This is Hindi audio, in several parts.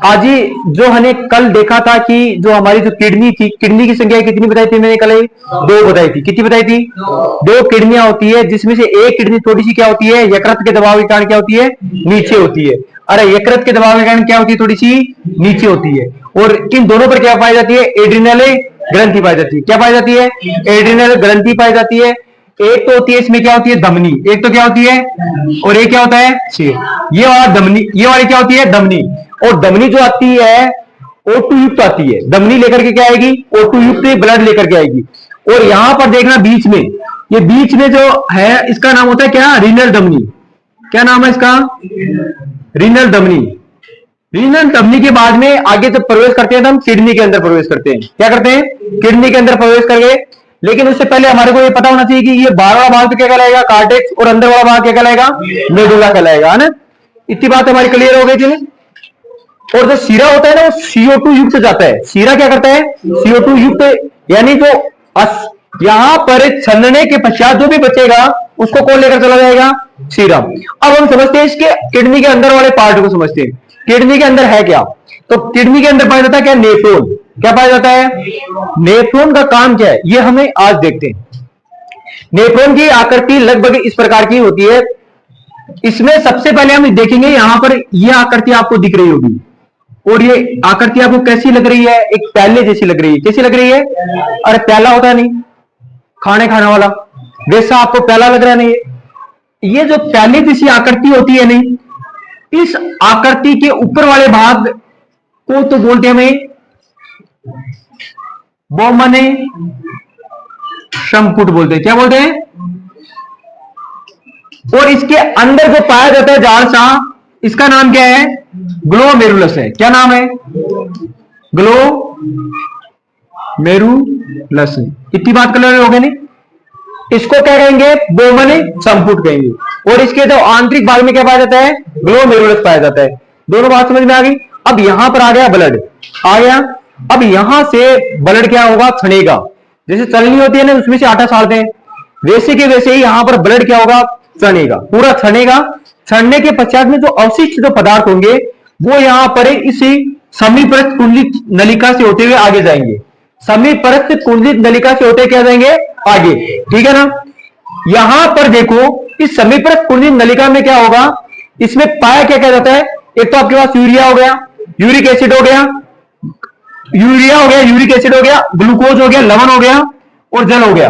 आज ही जो हमने कल देखा था कि जो हमारी जो किडनी थी, किडनी की संख्या कितनी बताई थी मैंने कल? दो बताई थी। कितनी बताई थी? दो किडनियां होती है, जिसमें से एक किडनी थोड़ी सी क्या होती है, यकृत के दबाव के कारण क्या होती है, नीचे होती है। अरे यकृत के दबाव के कारण क्या होती है, थोड़ी सी नीचे होती है। और इन दोनों पर क्या पाई जाती है, एड्रिनल ग्रंथि पाई जाती है। क्या पाई जाती है? एड्रिनल ग्रंथि पाई जाती है। एक तो होती है, इसमें क्या होती है, धमनी। एक तो क्या होती है, और एक क्या होता है, सिर। ये वाला धमनी, ये वाली क्या होती है, धमनी। और धमनी जो आती है O2 युक्त आती है। धमनी लेकर के क्या आएगी, O2 युक्त ब्लड लेकर के आएगी। और यहां पर देखना बीच में, ये बीच में जो है इसका नाम होता है क्या, रीनल धमनी। क्या नाम है इसका? रीनल धमनी। रीनल धमनी के बाद में आगे जब प्रवेश करते हैं तो हम किडनी के अंदर प्रवेश करते हैं। क्या करते हैं? किडनी के अंदर प्रवेश करके। लेकिन उससे पहले हमारे को ये पता होना चाहिए कि ये बाहर वाला भाग तो क्या कहलाएगा, कार्टेक्स, और अंदर वाला भाग क्या कहलाएगा, मेडुला कहलाएगा, है ना। इतनी बात हमारी क्लियर हो गई थी। और जो सीरा होता है ना, वो CO2 युक्त जाता है। सीरा क्या करता है, CO2 युक्त, यानी जो यहां पर छलने के पश्चात जो भी बचेगा उसको कौन लेकर चला जाएगा, सीरा। अब हम समझते हैं इसके किडनी के अंदर वाले पार्ट को समझते हैं। किडनी के अंदर है क्या, तो किडनी के अंदर पाया जाता है क्या, नेफ्रॉन। क्या पाया जाता है? नेफ्रॉन का काम क्या है, ये हमें आज देखते हैं। नेफ्रॉन की आकृति लगभग इस प्रकार की होती है। इसमें सबसे पहले हम देखेंगे, यहां पर यह आकृति आपको दिख रही होगी, और ये आकृति आपको कैसी लग रही है, एक प्याले जैसी लग रही है। कैसी लग रही है? अरे प्याला होता नहीं, खाने खाने वाला, वैसा आपको प्याला लग रहा नहीं है। ये जो प्याले जैसी आकृति होती है नहीं, इस आकृति के ऊपर वाले भाग को तो बोलते हैं हमें बोमने संपुट बोलते हैं। क्या बोलते हैं? और इसके अंदर जो पाया जाता है जाल सा, इसका नाम क्या है, ग्लोमेरुलस है। क्या नाम है? ग्लोमेरुलस। इतनी बात क्लियर हो गई नहीं? इसको क्या कहेंगे, बोमने संपुट कहेंगे। और इसके जो आंतरिक भाग में क्या पाया जाता है, ग्लोमेरुलस पाया जाता है। दोनों बात समझ में आ गई। अब यहां पर आ गया ब्लड, आ गया। अब यहां से ब्लड क्या होगा, छनेगा। जैसे चलनी होती है ना, उसमें से आटा छानते हैं, वैसे के वैसे ही यहां पर ब्लड क्या होगा, छनेगा, पूरा छनेगा। छनने के पश्चात में जो अवशिष्ट जो पदार्थ होंगे वो यहां पर इसी समीपस्थ कुंडलित नलिका से होते हुए आगे जाएंगे। समीपस्थ कुंडलित नलिका से होते क्या जाएंगे, आगे। ठीक है ना। यहां पर देखो, इस समीपस्थ कुंडलित नलिका में क्या होगा, इसमें पाया क्या क्या जाता है, एक तो आपके पास यूरिया हो गया, यूरिक एसिड हो गया, यूरिया हो गया, यूरिक एसिड हो गया, ग्लूकोज हो गया, लवण हो गया, और जल हो गया।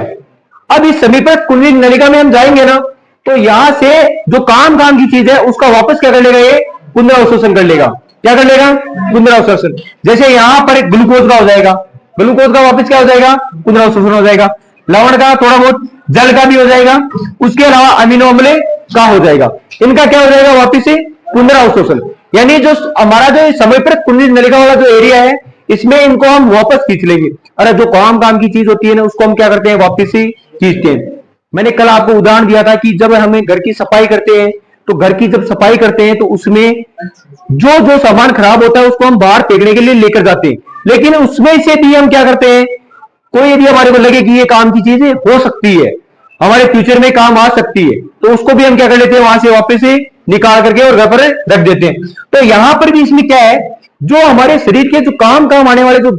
अब इस समीपस्थ कुंडलित नलिका में हम जाएंगे ना, तो यहां से जो काम की चीज है उसका वापस क्या कर लेगा, ये पुनरावशोषण कर लेगा। क्या कर लेगा, पुनरावशोषण। जैसे यहां पर एक ग्लूकोज का हो जाएगा, ग्लूकोज का वापस क्या हो जाएगा, पुनरावशोषण हो जाएगा। लवण का थोड़ा बहुत, जल का भी हो जाएगा, उसके अलावा अमीनो अम्ल का हो जाएगा। इनका क्या हो जाएगा, वापिस से पुनरावशोषण। यानी जो हमारा जो समय पर कुंडलित नलिका वाला जो एरिया है, इसमें इनको हम वापस खींच लेंगे। अरे जो काम की चीज होती है ना, उसको हम क्या करते हैं, वापिस से खींचते हैं। मैंने कल आपको उदाहरण दिया था कि जब हमें घर की सफाई करते हैं, तो घर की जब सफाई करते हैं तो उसमें जो जो सामान खराब होता है उसको हम बाहर फेंकने के लिए लेकर जाते हैं। लेकिन उसमें से भी हम क्या करते हैं, कोई यदि हमारे को लगे कि ये काम की चीज हो सकती है, हमारे फ्यूचर में काम आ सकती है, तो उसको भी हम क्या कर लेते हैं, वहां से वापस से निकाल करके और घर पर रख देते हैं। तो यहां पर भी इसमें क्या है, जो हमारे शरीर के जो काम आने वाले जो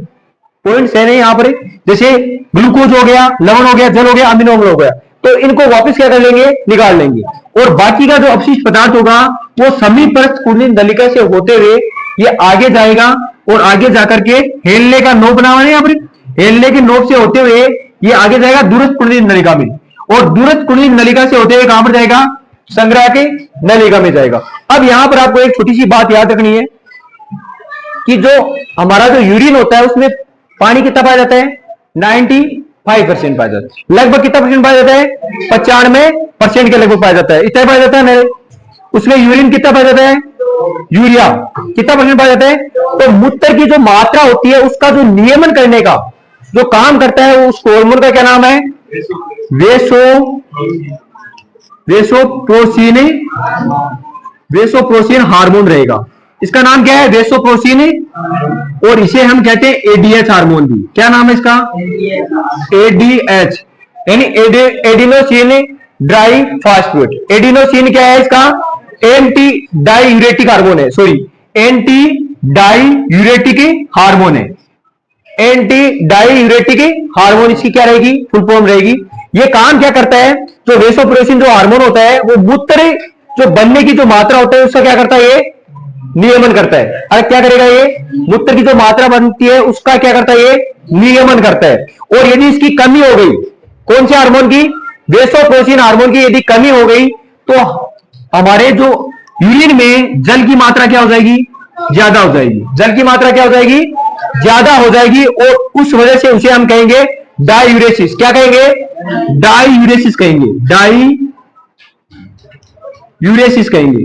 पॉइंट्स है ना यहाँ पर, जैसे ग्लूकोज हो गया, लवण हो गया, जल हो गया, अमीनो अम्ल हो गया, तो इनको वापस क्या कर लेंगे, निकाल लेंगे। और बाकी का जो अपशिष्ट पदार्थ होगा वो समीपस्थ कुंडलित नलिका से होते हुए ये आगे जाएगा, और आगे जाकर के हेलने का नोक बना हुआ है यहाँ पर, हेलने के नोक से होते हुए ये आगे जाएगा दूरस्थ कुंडलित नलिका में, और दूरस्थ कुंडलित नलिका से होते हुए कहां पर जाएगा, संग्रह के नलिका में जाएगा। अब यहां पर आपको एक छोटी सी बात याद रखनी है कि जो हमारा जो यूरिन होता है उसमें पानी कितना पाया जाता है, 95% पाया जाता है। लगभग कितना परसेंट पाया जाता है, 95% के लगभग पाया जाता है। इतना पाया जाता है मेरे, उसमें यूरिन कितना पाया जाता है, यूरिया कितना परसेंट पाया जाता है। तो मूत्र की जो मात्रा होती है उसका जो नियमन करने का जो काम करता है, उस हार्मोन का क्या नाम है, वेसोप्रोसिन हार्मोन रहेगा। इसका नाम क्या है, वेसोप्रोसिन, और इसे हम कहते हैं एडीएच हार्मोन भी। क्या नाम है इसका, एडीएच, यानी एडिनोसिन ड्राई फास्फेट। एडिनोसिन क्या है इसका, एंटी डायूरेटिक हार्मोन है, सॉरी एंटी डाईयूरेटिक हार्मोन है। एंटी डाईयूरेटिक हार्मोन इसकी क्या रहेगी, फुल फॉर्म रहेगी। ये काम क्या करता है, जो वेसोप्रेसिन जो हार्मोन होता है वो मूत्र जो बनने की जो मात्रा होता है उसका क्या करता है, ये नियमन करता है। अरे क्या करेगा, ये मूत्र की जो मात्रा बनती है उसका क्या करता है, ये नियमन करता है। और यदि इसकी कमी हो गई, कौन से हार्मोन की, वेसोप्रेसिन हार्मोन की यदि कमी हो गई तो हमारे जो यूरिन में जल की मात्रा क्या हो जाएगी, ज्यादा हो जाएगी। जल की मात्रा क्या हो जाएगी, ज्यादा हो जाएगी। और उस वजह से उसे हम कहेंगे डाईयूरेसिस। क्या कहेंगे, डाईयूरेसिस कहेंगे, डाईयूरेसिस कहेंगे।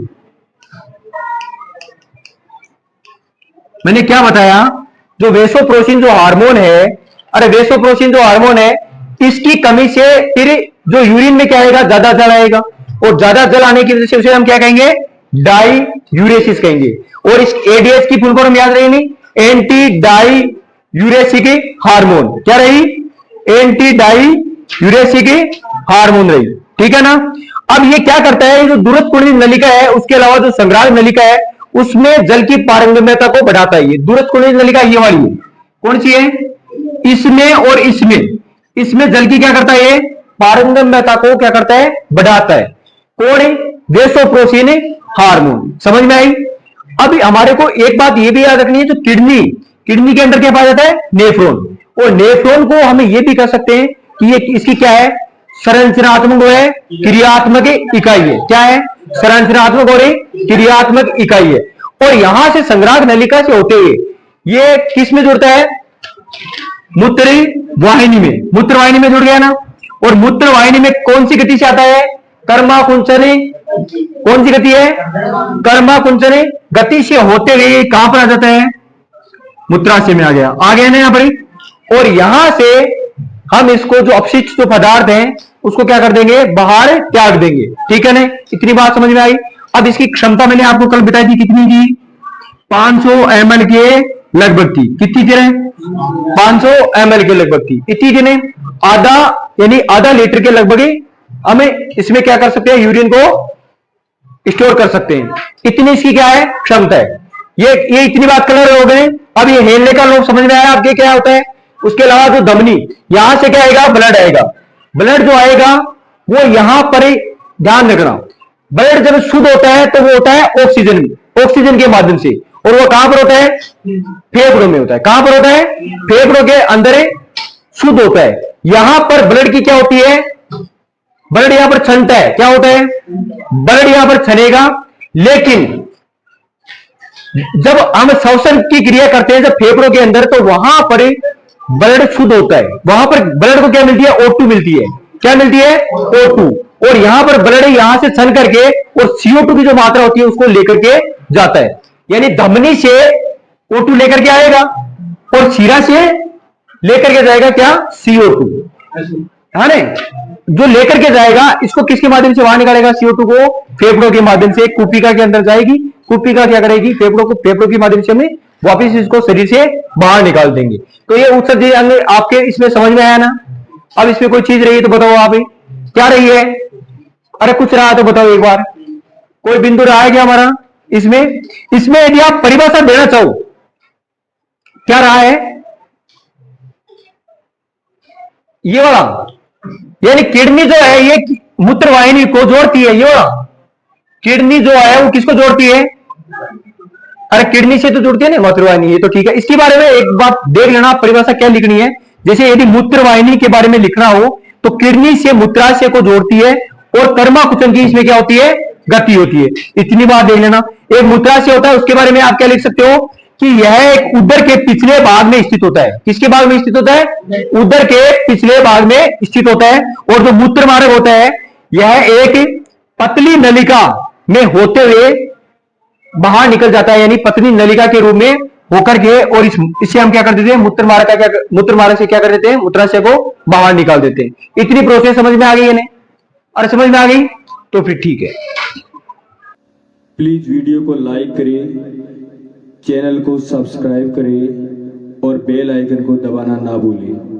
मैंने क्या बताया, जो वेसोप्रेसिन जो हार्मोन है, अरे वेसोप्रेसिन जो हार्मोन है इसकी कमी से फिर जो यूरिन में क्या आएगा, ज्यादा जल आएगा। और ज्यादा जल आने की वजह से उसे हम क्या कहेंगे, डाईयूरेसिस कहेंगे। और इस एडीएच की फुल फॉर्म याद रहेगी, एंटी डाईयूरेसिक हार्मोन। क्या रही, एंटी डाईयूरेसिक हार्मोन रही, ठीक है ना। अब ये क्या करता है, जो दूरस्थ कुंडली नलिका है उसके अलावा जो संग्राहक नलिका है उसमें जल की पारगम्यता को बढ़ाता है। ये दूरस्थ कुंडली नलिका ये वाली है, कौन सी है, इसमें और इसमें जल की क्या करता है, ये पारगम्यता को क्या करता है, बढ़ाता है। कौन है, वेसोप्रेसिन हार्मोन। समझ में आई। अब हमारे को एक बात ये भी याद रखनी है, जो किडनी के अंदर क्या पाया जाता है, नेफ्रॉन। और नेफ्रॉन को हम ये भी कह सकते हैं कि ये इसकी क्या है, संरचनात्मक है, क्रियात्मक इकाई है। क्या है, संरचनात्मक और क्रियात्मक इकाई है। और यहां से संग्राहक नलिका से होते हुए ये किस में जुड़ता है, मूत्र वाहिनी में जुड़ गया ना। और मूत्र वाहिनी में कौन सी गति से आता है, कर्माकुंचनी। कौन सी गति है, कर्माकुंचनी गति से होते हुए कहां पर आ जाता है, मूत्राशय में आ गया ना यहां पर। और यहां से हम इसको जो अपशिष्ट जो पदार्थ हैं उसको क्या कर देंगे, बाहर त्याग देंगे, ठीक है ना। इतनी बात समझ में आई। अब इसकी क्षमता मैंने आपको कल बताई थी, कितनी थी, 500 ml के लगभग थी। कितनी थी, 500 ml के लगभग थी। इतनी थी नहीं, आधा यानी आधा लीटर के लगभग हमें इसमें क्या कर सकते हैं, यूरिन को स्टोर कर सकते हैं। इतनी इसकी क्या है, क्षमता है। ये इतनी बात क्लियर हो गए। अब ये हेलने का लोग समझ में आया आपके क्या होता है। उसके अलावा जो धमनी, यहां से क्या आएगा, ब्लड आएगा। ब्लड जो आएगा वो यहां पर ही ध्यान रखना, ब्लड जब शुद्ध होता है तो वो होता है ऑक्सीजन के माध्यम से। और वो कहां पर होता है, फेफड़ों में होता है। कहां पर होता है, फेफड़ों के अंदर शुद्ध होता है। यहां पर ब्लड की क्या होती है, ब्लड यहां पर छनता है। क्या होता है, ब्लड यहां पर छनेगा। लेकिन जब हम श्वसन की क्रिया करते हैं जब फेफड़ों के अंदर, तो वहां पर ब्लड शुद्ध होता है। वहां पर ब्लड को क्या मिलती है, O2 मिलती है। क्या मिलती है, O2। और यहां पर ब्लड यहां से छन करके और CO2 की जो मात्रा होती है उसको लेकर के जाता है। यानी धमनी से O2 लेकर के आएगा और शिरा से लेकर के जाएगा क्या, CO2, है ना। जो लेकर के जाएगा इसको किसके माध्यम से बाहर निकालेगा, CO2 को फेफड़ों के माध्यम से कुपिका के अंदर जाएगी। कुपिका क्या करेगी, फेफड़ों के माध्यम से हमें वापिस इसको शरीर से बाहर निकाल देंगे। तो ये उत्सर्जन अंग आपके इसमें समझ में आया ना। अब इसमें कोई चीज रही है तो बताओ आप ही, क्या रही है, अरे कुछ रहा तो बताओ एक बार, कोई बिंदु रहा है क्या हमारा इसमें। यदि आप परिभाषा देना चाहो, क्या रहा है, ये वाला, यानी किडनी जो है ये मूत्र वाहिनी को जोड़ती है। ये वाला किडनी जो है वो किसको जोड़ती है, अरे किडनी से तो जुड़ती है ना मूत्र वाहिनी, ये तो ठीक है। इसके बारे में एक बात देख लेना, परिभाषा क्या लिखनी है। जैसे यदि मूत्र वाहिनी के बारे में लिखना हो तो किडनी से मूत्राशय को जोड़ती है और कर्माकुचन की इसमें क्या होती है, गति होती है। इतनी बात देख लेना। एक मूत्राशय होता है, उसके बारे में आप क्या लिख सकते हो कि यह एक उदर के पिछले भाग में स्थित होता है। किसके भाग में स्थित होता है, उदर के पिछले भाग में स्थित होता है। और जो मूत्र मार्ग होता है यह एक पतली नलिका में होते हुए बाहर निकल जाता है, यानी पतली नलिका के रूप में होकर के। और इससे हम क्या कर देते हैं, मूत्र मार्ग से क्या कर देते हैं, मूत्राशय को बाहर निकाल देते हैं। इतनी प्रोसेस समझ में आ गई है ना, अरे समझ में आ गई तो फिर ठीक है। प्लीज वीडियो को लाइक करें, चैनल को सब्सक्राइब करें और बेल आइकन को दबाना ना भूलें।